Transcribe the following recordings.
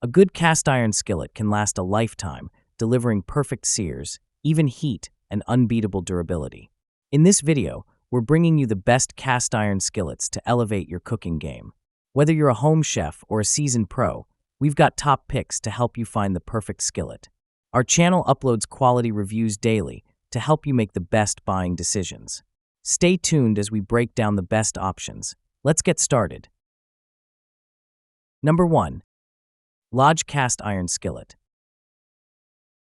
A good cast iron skillet can last a lifetime, delivering perfect sears, even heat, and unbeatable durability. In this video, we're bringing you the best cast iron skillets to elevate your cooking game. Whether you're a home chef or a seasoned pro, we've got top picks to help you find the perfect skillet. Our channel uploads quality reviews daily to help you make the best buying decisions. Stay tuned as we break down the best options. Let's get started. Number 1. Lodge Cast Iron Skillet.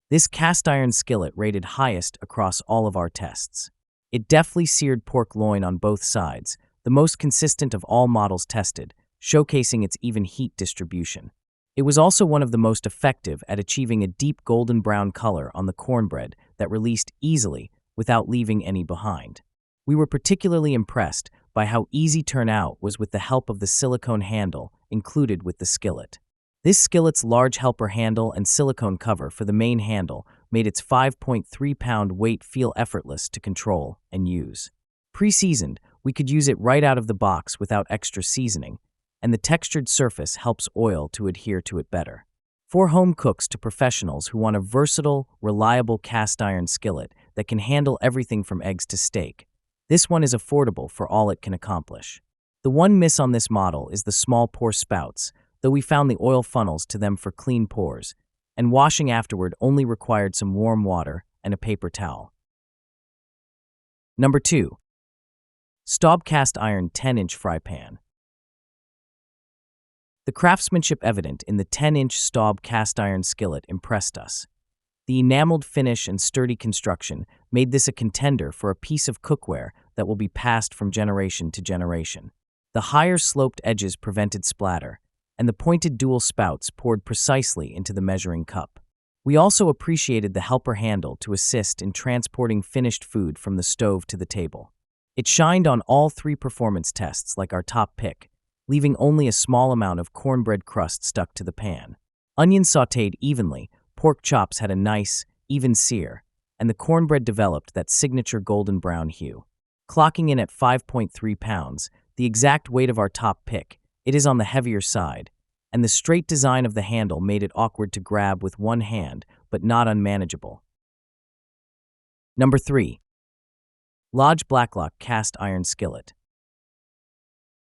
This cast iron skillet rated highest across all of our tests. It deftly seared pork loin on both sides, the most consistent of all models tested, showcasing its even heat distribution. It was also one of the most effective at achieving a deep golden brown color on the cornbread that released easily without leaving any behind. We were particularly impressed by how easy turnout was with the help of the silicone handle included with the skillet. This skillet's large helper handle and silicone cover for the main handle made its 5.3-pound weight feel effortless to control and use. Pre-seasoned, we could use it right out of the box without extra seasoning, and the textured surface helps oil to adhere to it better. For home cooks to professionals who want a versatile, reliable cast iron skillet that can handle everything from eggs to steak, this one is affordable for all it can accomplish. The one miss on this model is the small pour spouts, though we found the oil funnels to them for clean pours, and washing afterward only required some warm water and a paper towel. Number 2. Staub Cast Iron 10-inch Fry Pan. The craftsmanship evident in the 10-inch Staub cast iron skillet impressed us. The enameled finish and sturdy construction made this a contender for a piece of cookware that will be passed from generation to generation. The higher sloped edges prevented splatter, and the pointed dual spouts poured precisely into the measuring cup. We also appreciated the helper handle to assist in transporting finished food from the stove to the table. It shined on all 3 performance tests like our top pick, leaving only a small amount of cornbread crust stuck to the pan. Onions sautéed evenly, pork chops had a nice, even sear, and the cornbread developed that signature golden brown hue. Clocking in at 5.3 pounds, the exact weight of our top pick, it is on the heavier side, and the straight design of the handle made it awkward to grab with one hand, but not unmanageable. Number 3. Lodge Blacklock Cast Iron Skillet.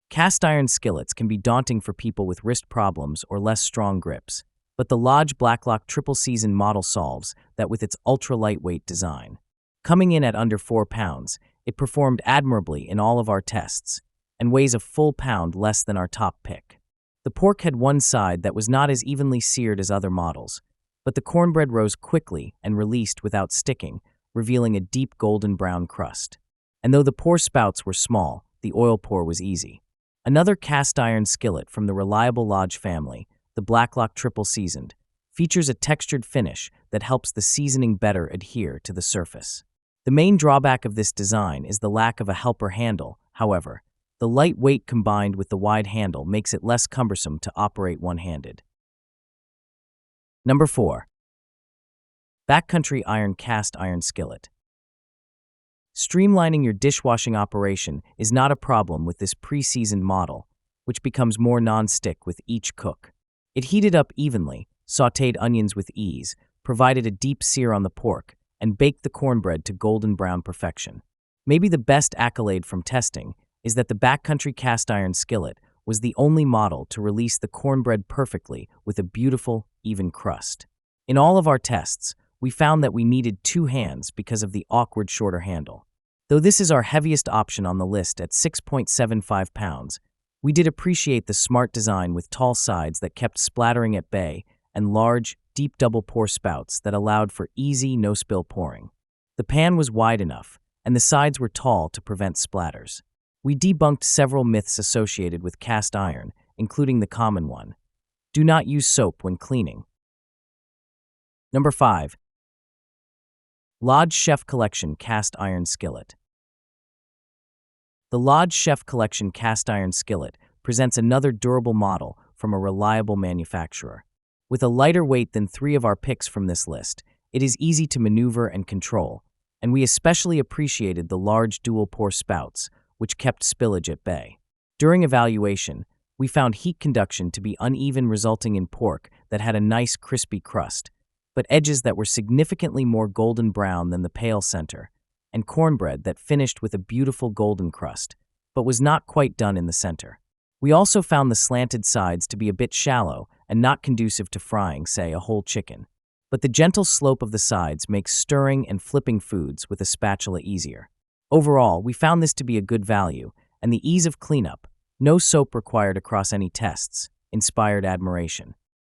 Cast iron skillets can be daunting for people with wrist problems or less strong grips, but the Lodge Blacklock Triple Season model solves that with its ultra-lightweight design. Coming in at under 4 pounds, it performed admirably in all of our tests, and weighs a full pound less than our top pick. The pork had one side that was not as evenly seared as other models, but the cornbread rose quickly and released without sticking, revealing a deep golden brown crust. And though the pour spouts were small, the oil pour was easy. Another cast iron skillet from the reliable Lodge family, the Blacklock Triple Seasoned, features a textured finish that helps the seasoning better adhere to the surface. The main drawback of this design is the lack of a helper handle, however. The light weight combined with the wide handle makes it less cumbersome to operate one-handed. Number 4. Backcountry Iron Cast Iron Skillet. Streamlining your dishwashing operation is not a problem with this pre-seasoned model, which becomes more non-stick with each cook. It heated up evenly, sautéed onions with ease, provided a deep sear on the pork, and baked the cornbread to golden brown perfection. Maybe the best accolade from testing is that the Backcountry Cast Iron Skillet was the only model to release the cornbread perfectly with a beautiful, even crust. In all of our tests, we found that we needed 2 hands because of the awkward shorter handle. Though this is our heaviest option on the list at 6.75 pounds, we did appreciate the smart design with tall sides that kept splattering at bay and large, deep double pour spouts that allowed for easy, no-spill pouring. The pan was wide enough, and the sides were tall to prevent splatters. We debunked several myths associated with cast iron, including the common one: do not use soap when cleaning. Number 5. Lodge Chef Collection Cast Iron Skillet. The Lodge Chef Collection Cast Iron Skillet presents another durable model from a reliable manufacturer. With a lighter weight than 3 of our picks from this list, it is easy to maneuver and control, and we especially appreciated the large dual pour spouts, which kept spillage at bay. During evaluation, We found heat conduction to be uneven, resulting in pork that had a nice crispy crust, but edges that were significantly more golden brown than the pale center, and cornbread that finished with a beautiful golden crust, but was not quite done in the center. We also found the slanted sides to be a bit shallow and not conducive to frying, say, a whole chicken. But the gentle slope of the sides makes stirring and flipping foods with a spatula easier. Overall, we found this to be a good value, and the ease of cleanup, no soap required across any tests, inspired admiration.